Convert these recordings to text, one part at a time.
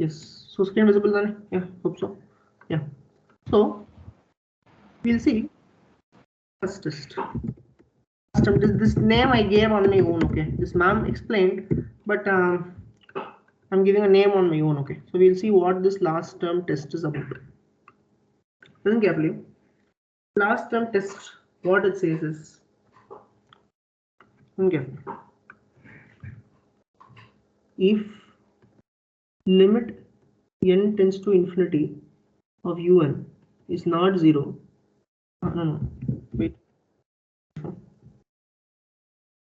Yes, so screen visible then? Yeah, hope so. Yeah, so we'll see first test. This name I gave on my own, okay? This ma'am explained, but I'm giving a name on my own, okay? So we'll see what this last term test is about. Listen carefully. Last term test, what it says is, listen carefully. If limit n tends to infinity of un is not 0, no, wait,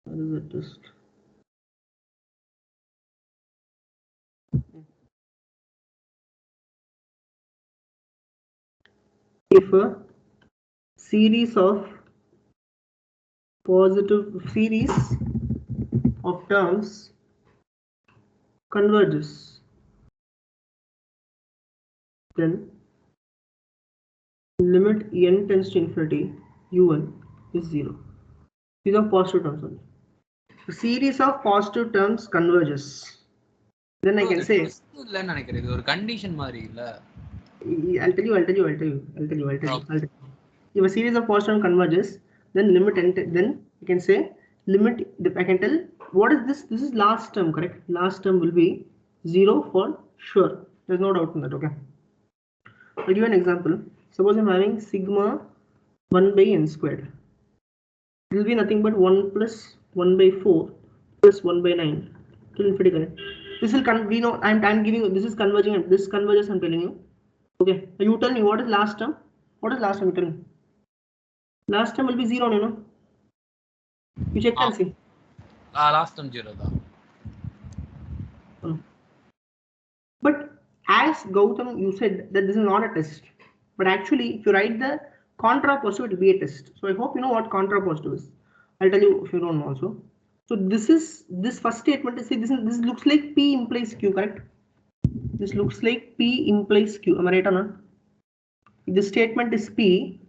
what is the test? If a series of terms converges, then limit n tends to infinity un is 0. These are positive terms only. A series of positive terms converges. Then I can say, condition I'll tell you. If a series of positive terms converges, then limit n, then you can say limit, I can tell what is this? This is last term, correct? Last term will be 0 for sure. There's no doubt in that, okay? I'll give you an example. Suppose I'm having sigma 1 by n squared. It will be nothing but 1 plus 1 by 4 plus 1 by 9 till infinity, correct? This will we know I'm giving you, this is converging, and this converges I'm telling you. Okay, now you tell me what is last term? What is last term? You tell me. Last term will be 0, you know. You check and see. Last term 0 da. But as Gautam, you said that this is not a test. But actually, if you write the contrapositive, it will be a test. So I hope you know what contrapositive is. I'll tell you if you don't know also. So this first statement is, see, this looks like P implies Q, correct? This looks like P implies Q. Am I right or not? If this statement is P,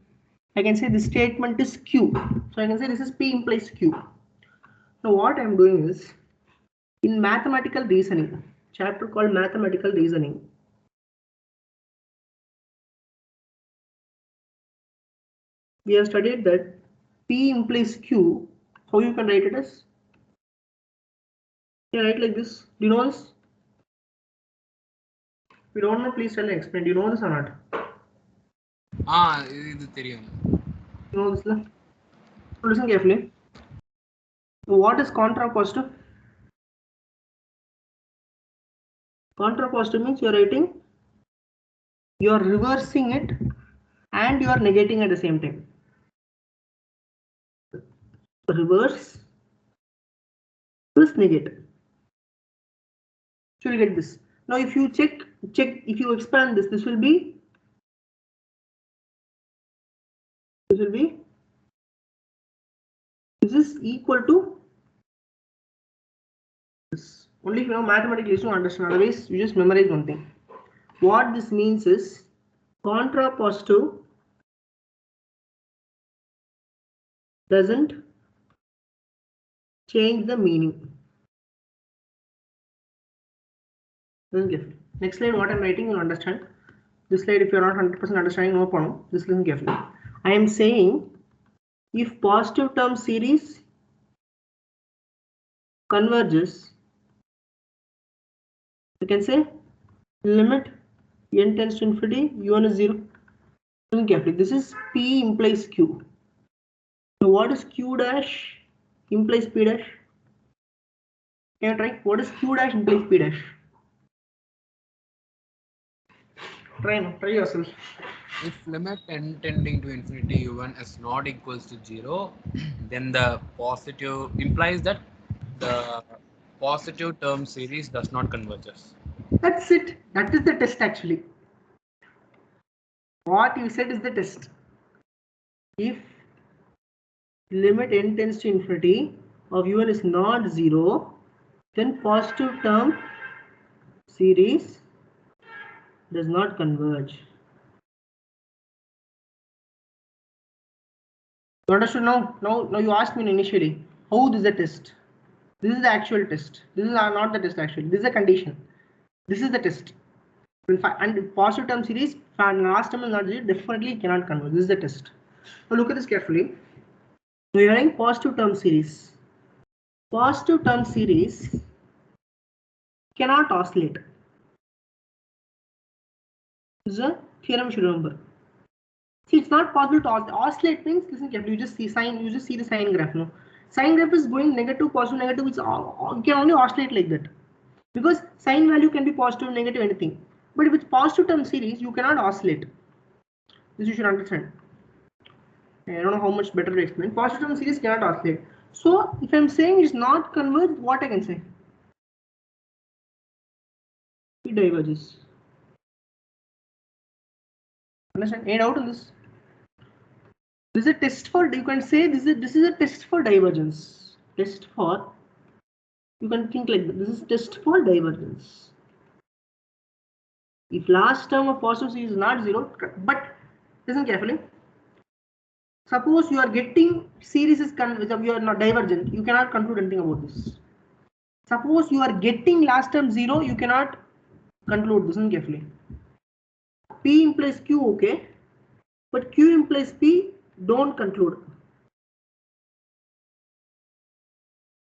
I can say this statement is Q. So I can say this is P implies Q. Now what I'm doing is, in mathematical reasoning, chapter called mathematical reasoning, we have studied that P implies Q. How you can write it as? You write like this. Do you know this? If you don't know, please tell and explain. Do you know this or not? இது தெரியும். You know this, la? So listen carefully. What is contrapositive? Contrapositive means you are writing, you are reversing it and you are negating at the same time. Reverse plus negate. So you get this. Now if you check, if you expand this, this will be this is equal to this. Only if you know mathematics you understand, otherwise you just memorize one thing. What this means is, contrapositive doesn't change the meaning. Next slide, what I'm writing, you'll understand. This slide, if you're not 100% understanding, no problem. Just listen carefully. I am saying, if positive term series converges, you can say limit n tends to infinity, un is 0. Listen carefully. This is P implies Q. So what is Q dash implies P dash? Can you try? What is Q dash implies P dash? Try yourself. If limit n tending to infinity un is not equals to 0, then the positive implies that the positive term series does not converges. That's it. That is the test actually. What you said is the test. If limit n tends to infinity of un is not 0, then positive term series does not converge. You understood now? Now you asked me initially, how is the test? This is the actual test. This is not the test actually. This is a condition. This is the test. And positive term series, last term is not 0, definitely cannot converge. This is the test. Now look at this carefully. We are having positive term series. Positive term series cannot oscillate. This is a theorem you should remember. See, it's not possible to oscillate. Means listen carefully. You just see sign. You just see the sine graph. No, sine graph is going negative, positive, negative. It's you can only oscillate like that because sine value can be positive, negative, anything. But if it's positive term series, you cannot oscillate. This you should understand. I don't know how much better to explain. Positive term series cannot oscillate. So if I'm saying it's not converged, what I can say? It diverges. Understand? Any doubt on this? This is a test for, you can say this is a test for divergence. Test for, you can think like this is test for divergence. If last term of positive series is not 0, but listen carefully. Suppose you are getting series is you are not divergent, you cannot conclude anything about this. Suppose you are getting last term 0, you cannot conclude. Listen carefully. P implies Q, okay, but Q implies P, don't conclude.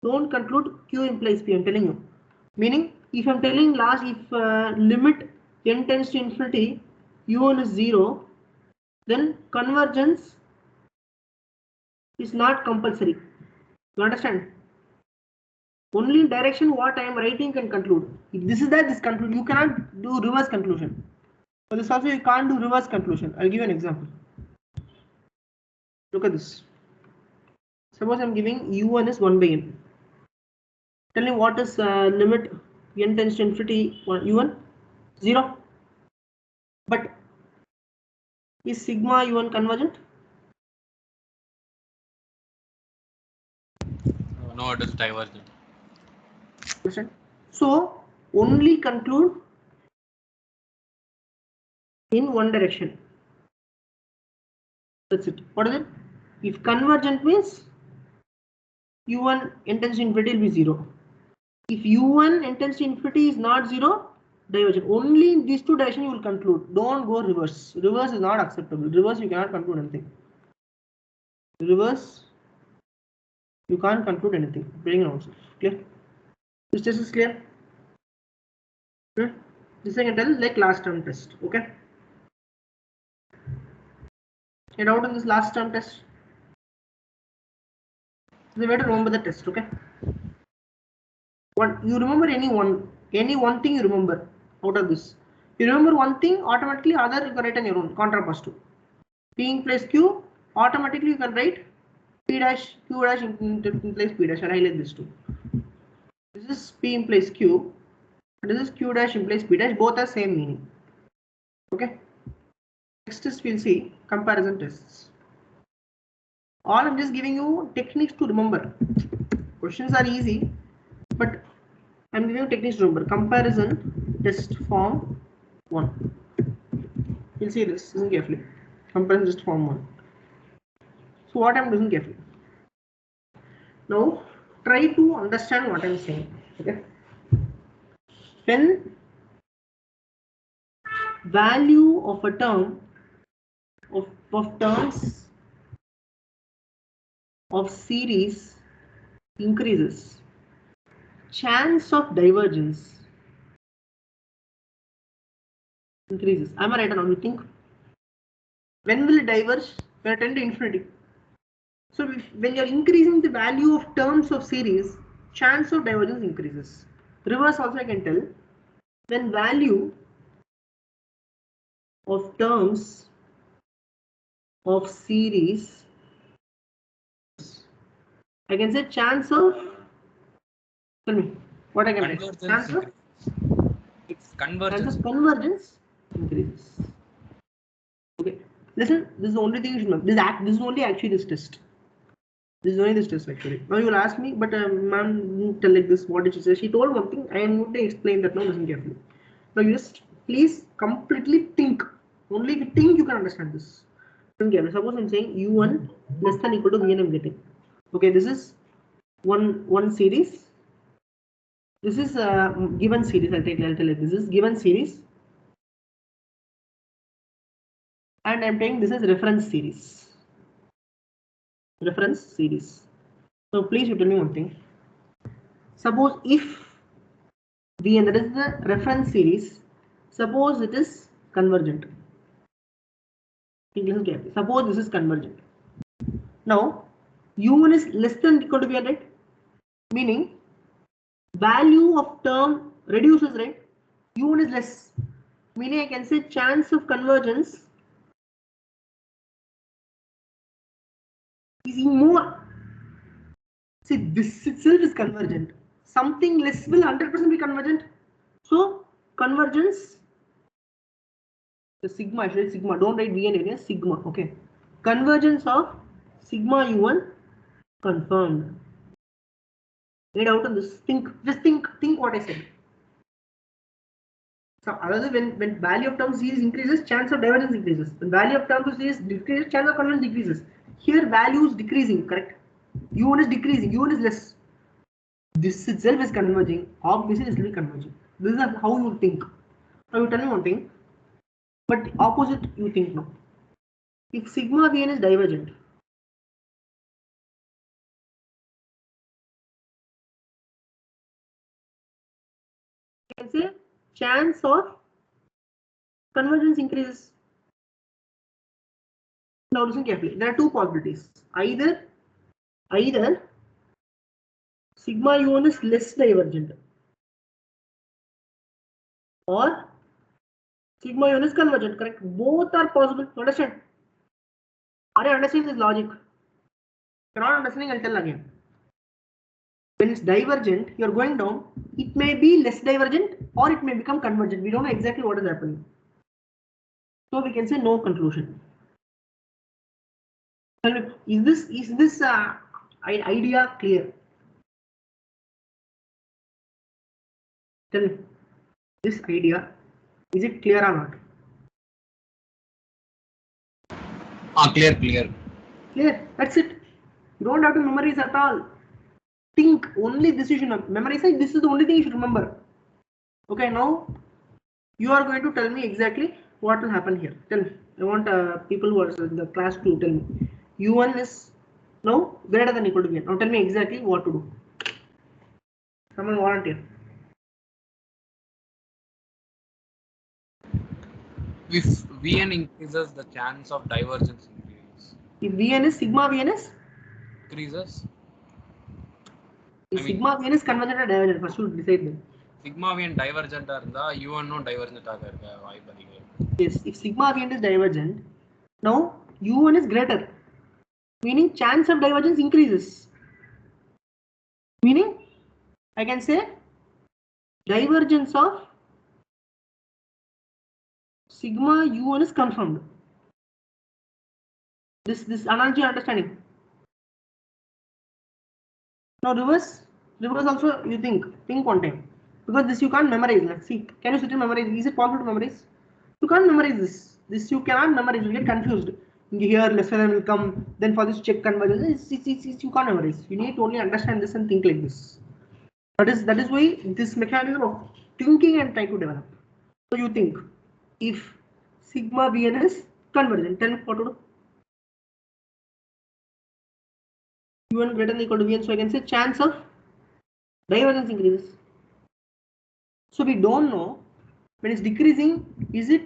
Don't conclude Q implies P, I'm telling you. Meaning, if I'm telling if limit n tends to infinity, U1 is 0, then convergence is not compulsory. You understand? Only in direction what I am writing can conclude. If this is that, this conclude. You cannot do reverse conclusion. For this also, you can't do reverse conclusion. I'll give you an example. Look at this. Suppose I'm giving U1 is 1 by n. Tell me what is limit n tends to infinity U1? 0. But is sigma U1 convergent? No, it is divergent. So only conclude in one direction. That's it. What is it? If convergent means U1 n tends to infinity will be 0. If U1 n tends to infinity is not 0, divergent. Only in these two directions you will conclude. Don't go reverse. Reverse is not acceptable. Reverse you cannot conclude anything. Reverse you can't conclude anything. Bring it also. Clear? This test is clear? This I can tell like last term test. Okay. Get out in this last term test. The way to remember the test. Okay. What you remember any one thing you remember out of this. You remember one thing, automatically other you can write on your own contrapositive. P implies Q, automatically you can write P dash Q dash implies P dash. I'll highlight this too. This is P implies Q. This is Q dash implies P dash. Both have same meaning. Okay. Next test we'll see comparison tests. All I'm just giving you techniques to remember. Questions are easy, but I'm giving you techniques to remember. Comparison test form 1. You'll see this. Listen carefully. Comparison test form 1. So what I'm doing carefully. Now try to understand what I'm saying. Okay. When value of a term of terms of series increases, chance of divergence increases. Am I right or not? You think? When will it diverge? When it tend to infinity. So when you're increasing the value of terms of series, chance of divergence increases. Reverse also I can tell. When value of terms of series, I can say chance of, tell me what I can write. Chance of, it's convergence. Chance of convergence increases. Okay, listen, this is the only thing you should know. This is only actually this test. This is only this test actually. Now you will ask me, but ma'am didn't tell like this. What did she say? She told one thing. I am going to explain that now. Listen carefully. Now you just please completely think. Only if you think you can understand this. Suppose I'm saying U1 less than equal to Vn I'm getting. Okay, this is one series. This is a given series. I'll tell you this is given series. and I'm taking this as reference series. Reference series. So please you tell me one thing. Suppose if Vn, that is the reference series, suppose it is convergent. Listen carefully. Suppose this is convergent. Now u1 is less than equal to Vn, right? Meaning value of term reduces, right? u1 is less. Meaning I can say chance of convergence is more. See, this itself is convergent. Something less will 100% be convergent. So convergence, the sigma, I should write sigma, don't write Vn area, sigma, okay. Convergence of sigma u1 confirmed. Get out on this, just think what I said. So other when value of term series increases, chance of divergence increases. When value of term series decreases, chance of convergence decreases. Here value is decreasing, correct? u1 is decreasing, u1 is less. This itself is converging. Obviously, this will be converging. This is how you think. Now you tell me one thing, but opposite you think now. If sigma Vn is divergent, you can say chance of convergence increases. Now listen carefully. There are two possibilities. Either sigma u1 is less divergent, or sigma u1 is convergent. Correct? Both are possible. Understand? Are you understanding this logic? If you're not understanding, I'll tell again. When it's divergent, you're going down. It may be less divergent, or it may become convergent. We don't know exactly what is happening. So we can say no conclusion. Is this idea clear? Tell me, this idea, is it clear or not? Clear. Clear. That's it. You don't have to memorize at all. Think only this you should memorize. This is the only thing you should remember. Okay, now you are going to tell me exactly what will happen here. Tell me. I want people who are in the class to tell me. U1 is now greater than equal to Vn. Now tell me exactly what to do. Someone volunteer. If Vn increases, the chance of divergence increases. If Vn is sigma Vn is Increases. if sigma Vn is convergent or divergent, first you decide them. Sigma Vn divergent இருந்தா u1 divergent ஆக இருக்க வாய்ப்பு அதிகம். Yes, if sigma Vn is divergent, now u1 is greater, meaning chance of divergence increases. Meaning I can say divergence of sigma u1 is confirmed. This analogy understanding. Now reverse also you think one time, because this you can't memorize. Let's see, can you sit and memorize? Is it possible to memorize? You can't memorize this. This you cannot memorize. You get confused. Here lesser than will come. Then for this check convergence, you can't memorize. You need to only understand this and think like this. That is why this mechanism of thinking and trying to develop. So you think if sigma Vn is convergent, tell me what to do. u1 greater than equal to Vn, so I can say chance of divergence increases. So we don't know when it's decreasing, is it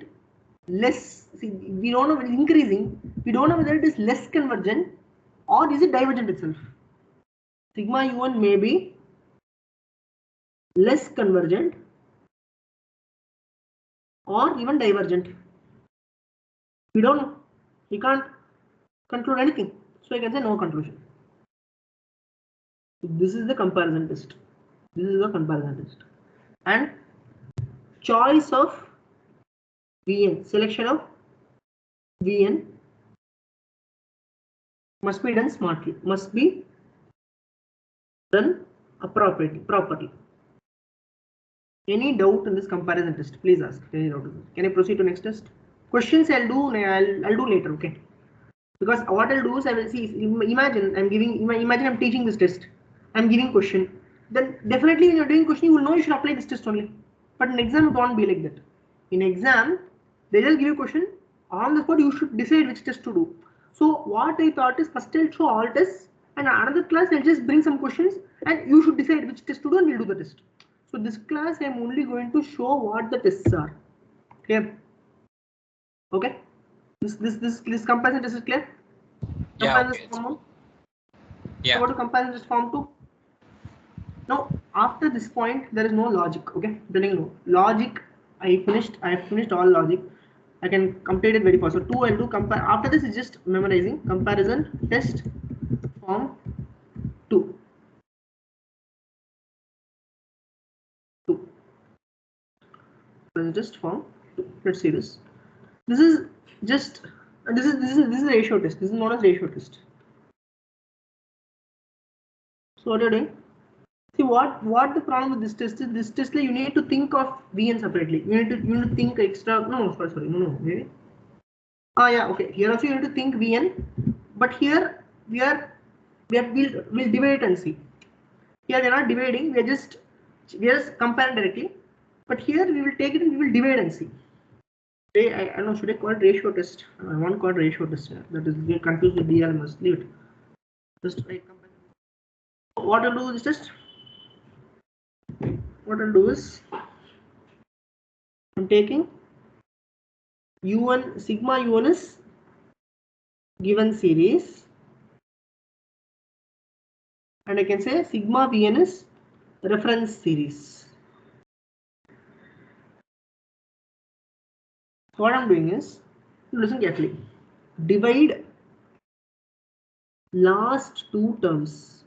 less? See, we don't know when it's increasing, we don't know whether it is less convergent or is it divergent itself. Sigma u1 may be less convergent or even divergent. We don't know. We can't conclude anything. So I can say no conclusion. This is the comparison test. This is the comparison test. And choice of Vn, selection of Vn must be done smartly, must be done appropriately. Any doubt in this comparison test, please ask. Any doubt? Can I proceed to next test? Questions I'll do later, okay? Because what I'll do is I will see. Imagine I'm teaching this test. I'm giving question. Then definitely when you're doing question, you will know you should apply this test only. But in exam, it won't be like that. In exam, they just give you question. on the spot you should decide which test to do. So what I thought is first I'll show all tests and another class I'll just bring some questions and you should decide which test to do and we'll do the test. So this class I'm only going to show what the tests are. Clear? Okay. This comparison test is clear? Yeah. Comparison Okay. form 1. Yeah. What to comparison test form 2? Now after this point there is no logic. Okay, I'm telling you logic. I have finished all logic. I can complete it very fast. So 2 I'll do compare. After this is just memorizing comparison test form 2. 2. Just form 2. Let's see this. This is just this is a ratio test. This is known as ratio test. So what are you doing? See what the problem with this test is. This test you need to think of VN separately. You need to think extra. No, sorry. No, maybe. Ah, yeah, okay. Here also you need to think Vn, but here we'll divide it and see. Here we are not dividing. We are just comparing directly. But here we will take it and we will divide and see. I don't know. Should I call it ratio test? I want to call it ratio test. That is get confused with DLMS. Leave it. Just right. What I'll do is just. What I'll do is I'm taking U1 sigma U1 is given series, and I can say sigma Vn is reference series. So what I'm doing is, listen carefully, divide last two terms.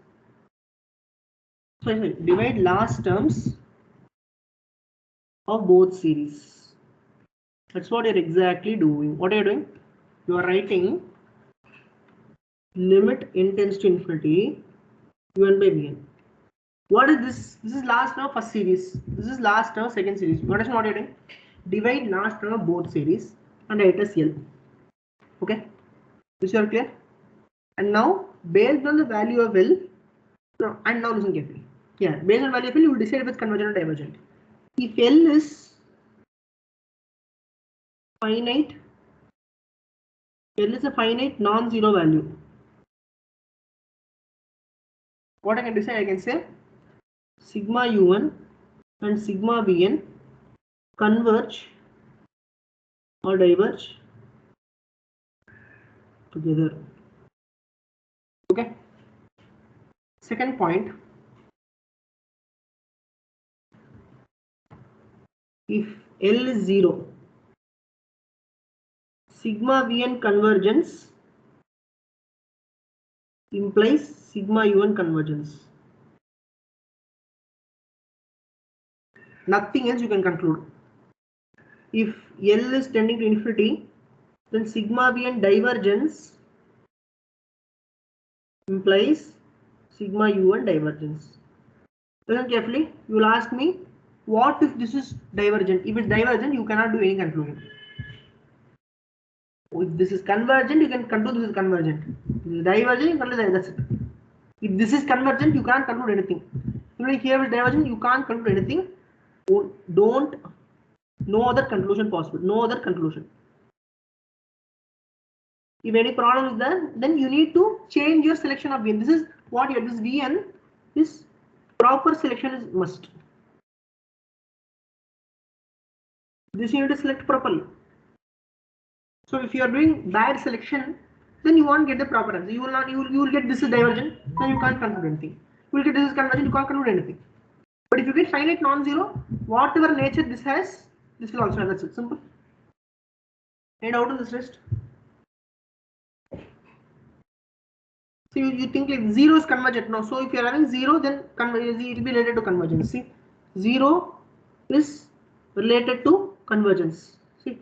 Sorry, divide last terms of both series. That's what you're exactly doing. What are you doing? You are writing limit n tends to infinity un by vn. What is this? This is last term of first series. This is last term of second series. What is what you're doing? Divide last term of both series and write as L. Okay, this is clear. And now based on the value of L, and now listen carefully. Yeah, based on value of L, you will decide if it's convergent or divergent. If L is finite, L is a finite non-zero value. What I can decide, I can say sigma u1 and sigma vn converge or diverge together. Okay. Second point, if L is 0, sigma vn convergence implies sigma u1 convergence. Nothing else you can conclude. If L is tending to infinity, then sigma vn divergence implies sigma u1 divergence. Listen carefully. You will ask me, what if this is divergent? If it's divergent, you cannot do any conclusion. If this is convergent, you can conclude this is convergent. If this is divergent, you can conclude that's it. If this is convergent, you can't conclude anything. If here is divergent, you can't conclude anything. Don't. No other conclusion possible. No other conclusion. If any problem is there, then you need to change your selection of Vn. This is what your this Vn is proper selection is must. This you need to select properly. So if you are doing bad selection, then you won't get the proper answer. You will not. You will get this is divergent, then you can't conclude anything. You will get this is convergent, you can't conclude anything. But if you get finite non-zero, whatever nature this has, this will also have. That's it. Simple. And out of this rest. So you think like 0 is convergent now. So if you are having 0, then it will be related to convergence. See, 0 is related to convergence. See,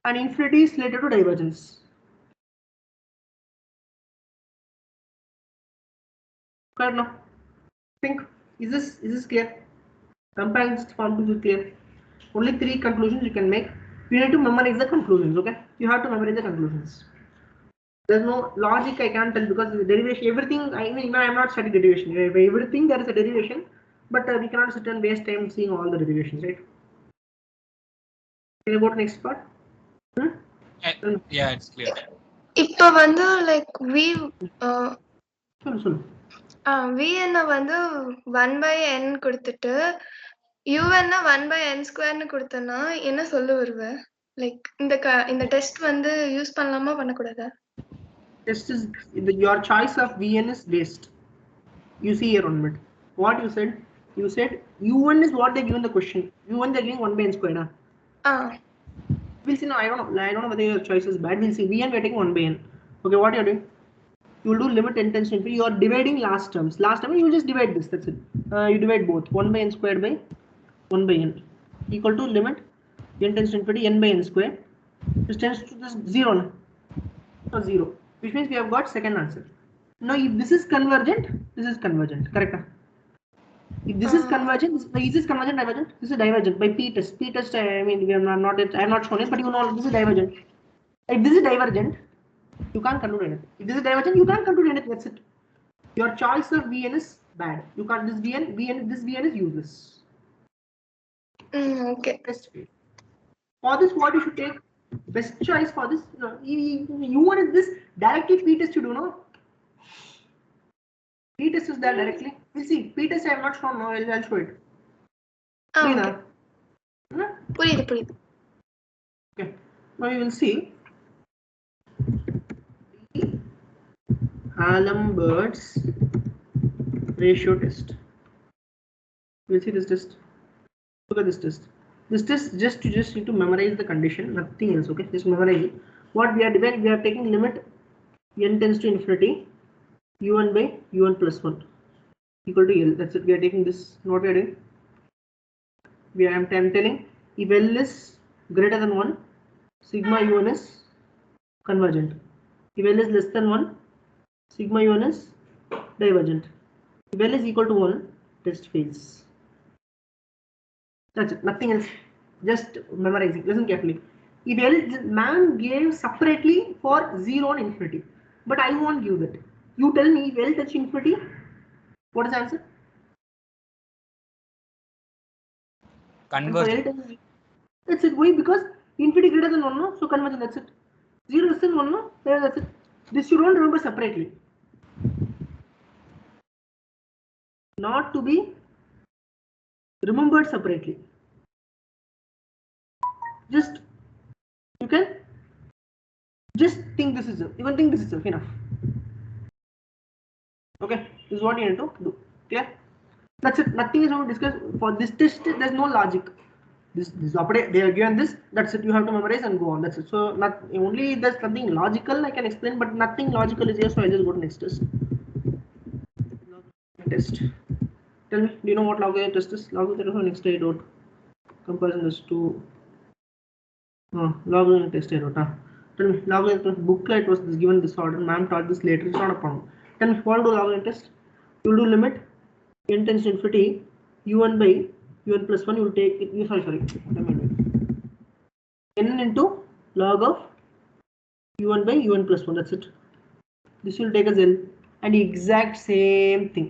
and infinity is related to divergence. Clear now? Think, is this clear? Comparison form 2 is clear. Only 3 conclusions you can make. You need to memorize the conclusions. Okay, you have to memorize the conclusions. There's no logic I can't tell because the derivation, everything. I mean, I'm not studying derivation. Everything there is a derivation, but we cannot sit and waste time seeing all the derivations, right? Can you go to next part? Yeah, it's clear. இப்போ வந்து like we சொல்லு. vn வந்து 1/n கொடுத்துட்டு un 1/n² கொடுத்தனா என்ன சொல்ல வருவ? Like இந்த டெஸ்ட் வந்து யூஸ் பண்ணலாமா பண்ணக்கூடாதா? Test is your choice of vn is based. You see here on minute. What you said? You said u1 is what they given the question. u1 they're giving 1/n². We'll see now. I don't know whether your choice is bad. We'll see. vn we're taking 1/n. Okay, what you're doing? You will do limit n tends to infinity. You are dividing last terms. Last term you just divide this. That's it. You divide both. 1/n² by 1/n equal to limit n tends to infinity n/n². This tends to this 0. So 0. Which means we have got second answer. Now if this is convergent, this is convergent. Correct? If this is convergent, is this convergent, divergent? This is divergent by p test. P test, I mean, we are not I have not shown it, but you know this is divergent. If this is divergent, you can't conclude anything. If this is divergent, you can't conclude anything. That's it. Your choice of vn is bad. You can't. This vn is useless. Okay. Test fail. For this, what you should take? Best choice for this. You want this directly p test you do, no? P test is there directly. We'll see. P test I have not shown. No, I'll show it. புரியுது. Okay. Now we will see Hallenberg's ratio test. We'll see this test. Look at this test. This test just need to memorize the condition, nothing else. Okay, just memorize it. What we are doing, we are taking limit n tends to infinity u1 by u1 plus 1 equal to L. That's it. We are taking this. What we are doing? I'm telling if L is greater than 1, sigma u1 is convergent. If L is less than 1, sigma u1 is divergent. If L is equal to 1, test fails. That's it. Nothing else. Just memorizing. Listen carefully. If L, man gave separately for 0 and infinity, but I won't give that. You tell me if L touch infinity, what is the answer? Convergent. That's it. Why? Because infinity greater than 1, no? So convergent. That's it. 0 less than 1, no? That's it. This you don't remember separately. Not to be remembered separately. Just you can just think this is even think this is enough. Okay, this is what you need to do. Clear? That's it. Nothing is going to discuss for this test. There's no logic. This they are given this. That's it. You have to memorize and go on. That's it. So not only there's something logical I can explain, but nothing logical is here. So I'll just go to next test. Test. Tell me, do you know what logarithm test is? Logarithm next I wrote. Comparison is to logarithm test I wrote. Tell me, logarithm booklet was given this order. Ma'am taught this later. It's not a problem. Tell me, what do logarithm test? You will do limit n tends to infinity u1 by u1 plus 1. You will take it. Sorry. What am I doing? N into log of u1 by u1 plus 1. That's it. This will take as L, and the exact same thing.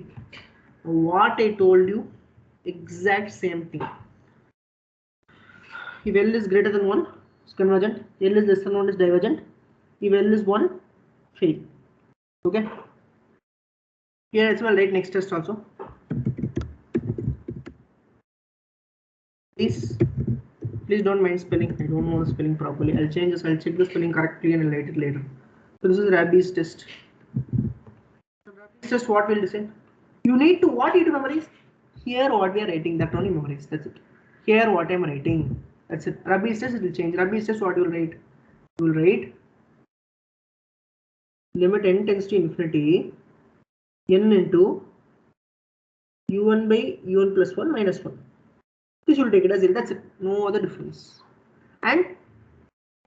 What I told you, exact same thing. If L is greater than 1, it's convergent. L is less than 1 is divergent. If L is 1, fail. Okay. Here as well, write next test also. Please don't mind spelling. I don't know the spelling properly. I'll change this. I'll check the spelling correctly and I'll write it later. So this is Rabi's test. Rabi's test, what we'll decide? You need to what you need to memorize? Here what we are writing, that only memorize. That's it. Here what I'm writing. That's it. Rabi's test, it will change. Rabi's test, what you will write? You will write limit n tends to infinity n into u1 by u1 plus 1 minus 1. This will take it as L. That's it. No other difference. And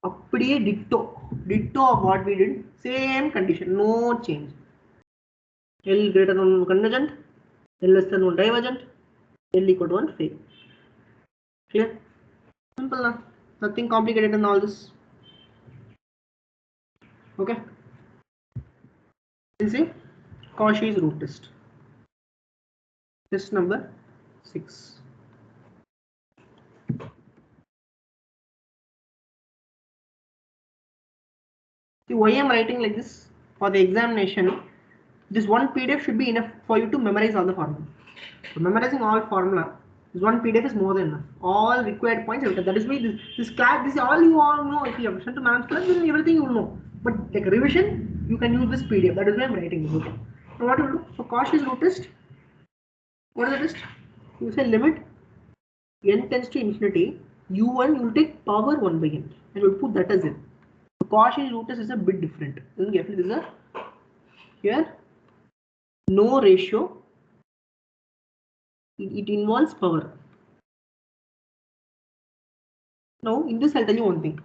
அப்படியே ditto of what we did. Same condition. No change. L greater than 1 convergent. L less than 1 divergent. L equal to 1 fail. Clear? Simple now. Nothing complicated in all this. Okay. We'll see Cauchy's root test. Test number 6. why I'm writing like this for the examination, this one PDF should be enough for you to memorize all the formula. So memorizing all formula, this one PDF is more than enough. All required points, that is why this class, this is all you all know. If you have listened to ma'am's class, then everything you will know. But like revision, you can use this PDF. That is why I'm writing this. Okay. Now what you will do? So Cauchy's root test. What is the test? You say limit n tends to infinity. U1 you will take power 1 by n and you will put that as n. So Cauchy's root test is a bit different. Listen carefully. This is a here no ratio. It involves power. Now in this I'll tell you one thing.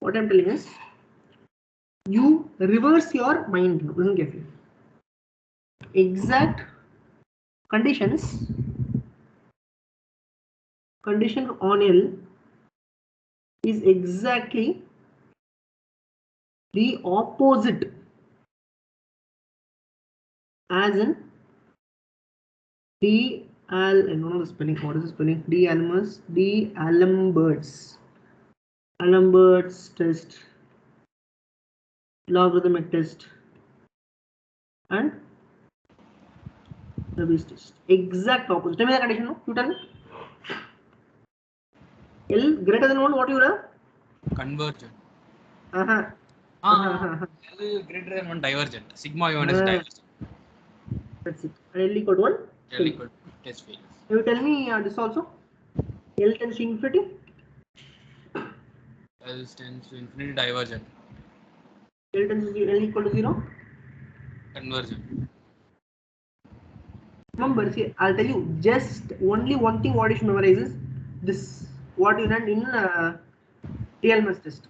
What I'm telling is you reverse your mind. Listen carefully. Exact condition on L is exactly the opposite as in the spelling. What is the spelling? D'Alembert's test, logarithmic test, and Lebesgue test. Exact opposite. Tell me the condition. No? You tell me. L greater than 1. What you have? Convergent. L greater than 1 divergent. Sigma U1 is divergent. That's it. And L equal to 1. L equal to test fails. You tell me this also. L tends to infinity. L tends to infinity divergent. L tends to L equal to 0. Convergent. Remember, see, I'll tell you just only one thing what you should memorize is this. What you learned in DLMS test.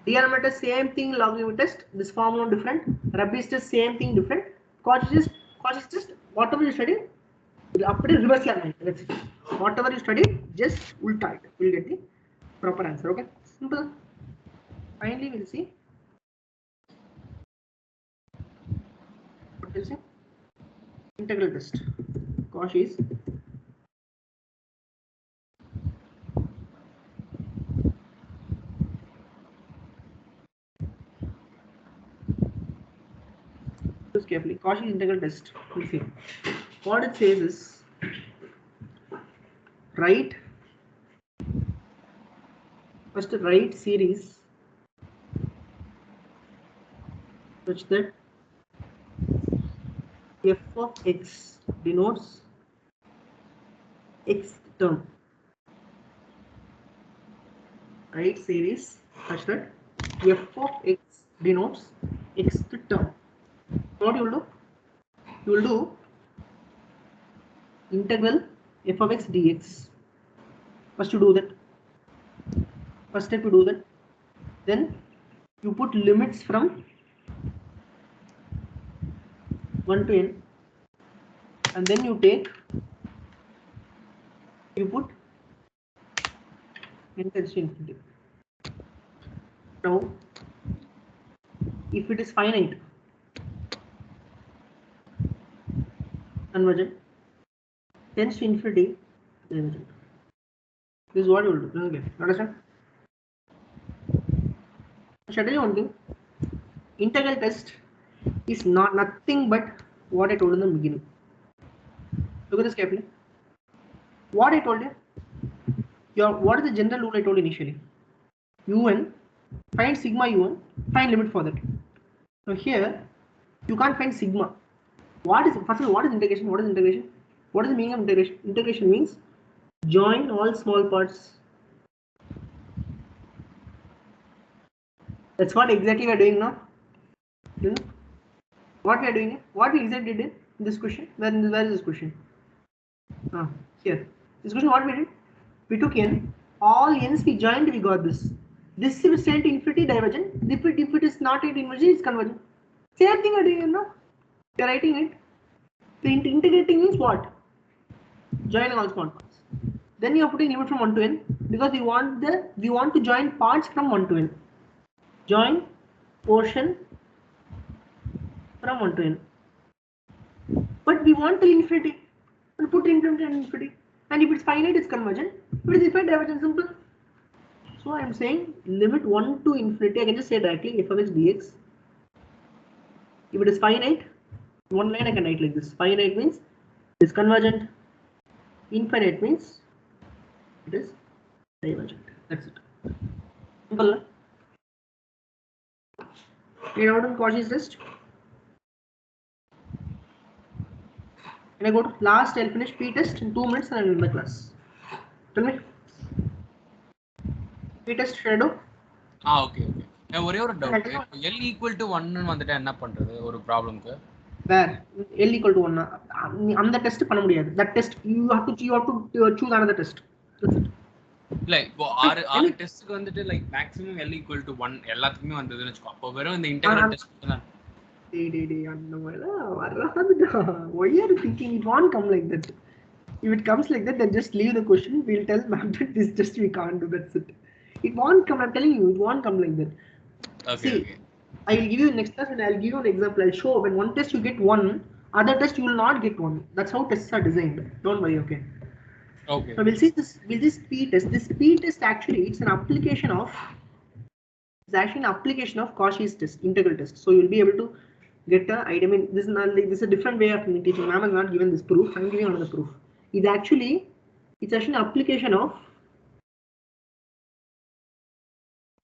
DLMS test same thing, logarithmic test. This formula different. Lebesgue test same thing different. Cauchy's test whatever you study, up to reverse learning. That's it. Whatever you study, just ulta it. We'll get the proper answer. Okay, simple. Finally, we'll see. What we'll see? Integral test. Cauchy's. Just carefully. Cauchy's integral test. We'll see. What it says is write series such that f of x denotes x term. Write series such that f of x denotes x term. What you will do? You will do integral f of x dx. First you do that. First step you do that. Then you put limits from 1 to n, and then you put n tends to infinity. Now, if it is finite, convergent, tends to infinity, divergent. This is what you will do. Okay, understand? I shall tell you one thing. Integral test is nothing but what I told in the beginning. Look at this carefully. What I told you. What is the general rule I told initially? Un, find sigma un, find limit for that. Now here, you can't find sigma. First of all, what is integration? What is integration? What is the meaning of integration? Integration means join all small parts. That's what exactly we are doing now. You know? What we are doing? What we exactly did in this question? Where is this question? Here. This question what we did? We took n. All n's we joined, we got this. This is sent to infinity, divergent. If it is not at infinity, it's convergent. Same thing we are doing, you know? We are writing it. So integrating means what? Joining all small parts. Then you are putting limit from 1 to n because we want to join parts from 1 to n. Join portion from 1 to n. But we want till infinity. We'll put infinity and infinity. And if it's finite, it's convergent. If it is infinite, divergent, simple. So So I'm saying limit 1 to infinity, I can just say directly f of x dx. If it is finite, one line I can write like this. Finite means it is convergent. Infinite means it is divergent. That's it. Simple. Clear out on Cauchy's test. Can I go to last? I'll finish P test in 2 minutes and I'll end the class. Tell me. P test shadow. Okay. ஒரே ஒரு doubt L equal to 1 வந்துட்டா என்ன பண்றது ஒரு ப்ராப்ளம்க்கு where L equal to 1 அந்த test பண்ண முடியாது. that test you have to choose another test. That's it. இல்ல இப்போ ஆறு டெஸ்ட்க்கு வந்துட்டு like maximum L equal to 1 எல்லாத்துக்குமே வந்ததுன்னு வெச்சுக்கோ. அப்போ வெறும் இந்த இன்டெகிரல் டெஸ்ட் தான். டேய் அந்த மாதிரிலாம் வராதுடா. Why are you thinking it won't come like that? If it comes like that, then just leave the question. We'll tell ma'am that this just we can't do. That's it. It won't come. I'm telling you, it won't come like that. Okay. See, I will give you next class and I'll give you an example. I'll show when one test you get 1, other test you will not get 1. That's how tests are designed. Don't worry, okay? Okay. So we'll see this. Will this P test? This P test actually it's an application of. It's actually an application of Cauchy's test, integral test. So you'll be able to get a idea. I mean, this is not like this is a different way of teaching. Ma'am has not given this proof. I'm giving another proof. It's actually an application of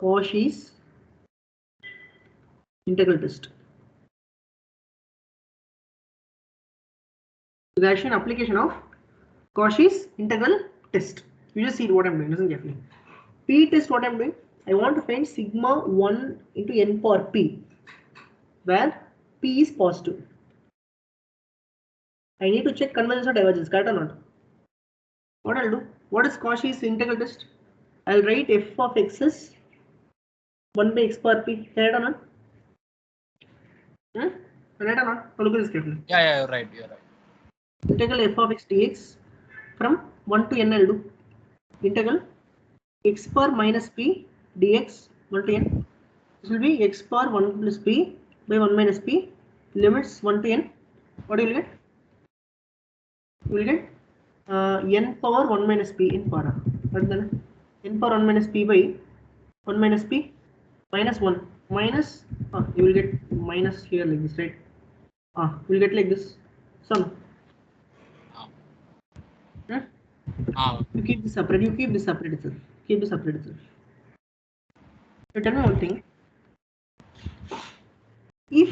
Cauchy's integral test. It's actually an application of Cauchy's integral test. You just see what I'm doing. Listen carefully. P test, what I'm doing? I want to find sigma 1 into n power p, where p is positive. I need to check convergence or divergence, correct or not? What I'll do? What is Cauchy's integral test? I'll write f of x is 1 by x power p, correct or not? Right or not? Look at this carefully. Yeah, you're right. Integral f of x dx from 1 to n I'll do. Integral x power minus p dx 1 to n. This will be x power 1 plus p by 1 minus p. Limits 1 to n. What do you get? You will get n power 1 minus p in power. What then? N power 1 minus p by 1 minus p minus 1 minus. You will get minus here like this, right? You will get like this. Sum. You keep this separate. You keep this separate itself. Keep this separate itself. So tell me one thing. If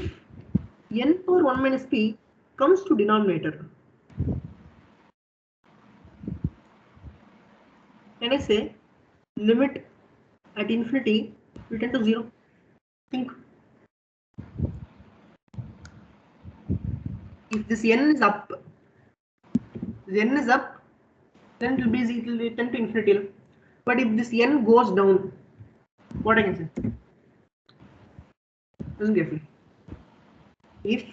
n power 1 minus p comes to denominator, can I say limit at infinity will tend to 0? Think. If this n is up, then it will tend to infinity. But if this n goes down, what I can say? Listen carefully. If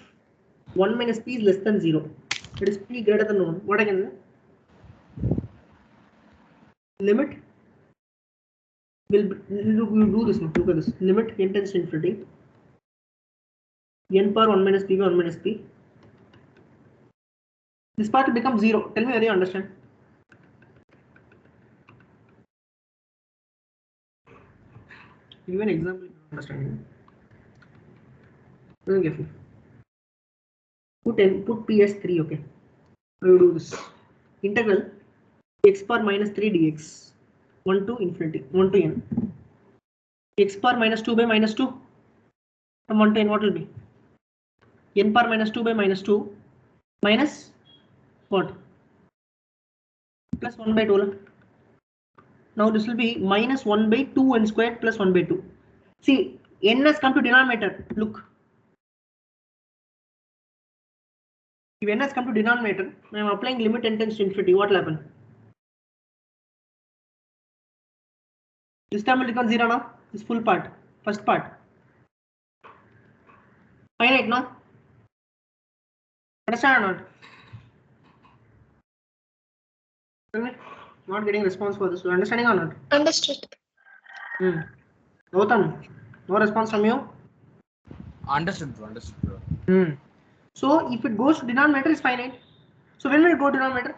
1 minus p is less than 0, it is p greater than 1. What I can say? Limit will do this now. Look at this. Limit n tends to infinity. N power 1 minus p by 1 minus p. This part will become 0. Tell me whether you understand. Give an example if you understand. Listen carefully. Put p as 3, okay. How do you do this? Integral x power minus 3 dx 1 to infinity 1 to n. X power minus 2 by minus 2 from 1 to n, what will be? N power minus 2 by minus 2 minus what? Plus 1 by 2. Now this will be minus 1 by 2n squared plus 1 by 2. See, n has come to denominator. Look. If n has come to denominator, I am applying limit n tends to infinity. What will happen? This term will become 0 now. This full part, first part. Finite now. Understand or not? Not getting response for this. Understanding or not? Understood. Gautam, no response from you? Understood, bro. So if it goes to denominator, it's finite. So when will it go to denominator?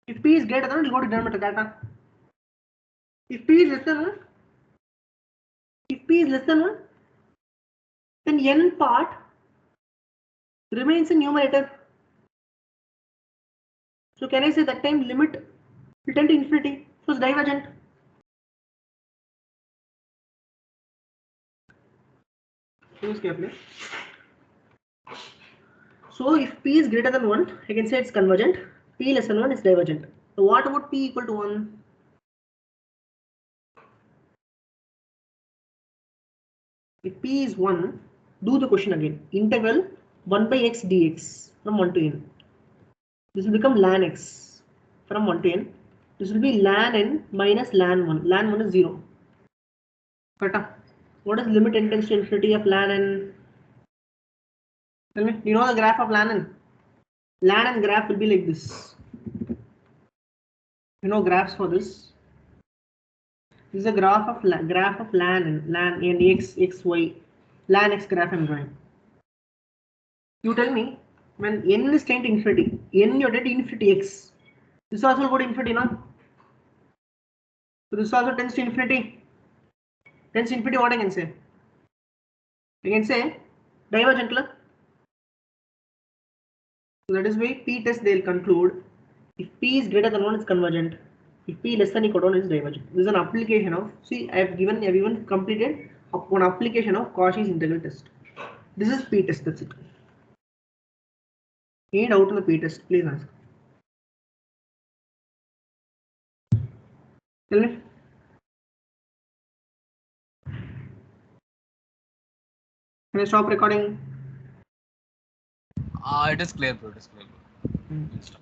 If p is greater than, it will go to denominator. If p is less than, P is less than 1, then n part remains in numerator. So can I say that time limit will tend to infinity, so it's divergent. Use carefully. So if P is greater than 1, I can say it's convergent. P less than 1 is divergent. So what about P equal to 1? If P is 1, do the question again. Integral 1 by x dx from 1 to n. This will become ln x from 1 to n. This will be ln n minus ln 1. Ln 1 is 0. Correct? What is limit n tends to infinity of ln n? Tell me, you know the graph of ln n? Ln n graph will be like this. You know graphs for this. This is a graph of ln n x y. Ln x graph I'm drawing. You tell me when n is tending to infinity, n you're at infinity x. This also go to infinity, no? So this also tends to infinity. Tends to infinity, what I can say? I can say divergent. So that is why P test they'll conclude if P is greater than 1 it's convergent. If P less than equal to 1 it's divergent. This is an application of, see I have even completed one application of Cauchy's integral test. This is P test, that's it. Any doubt on the P test, please ask. Tell me. Can I stop recording? It is clear, bro. It is clear, bro. Stop.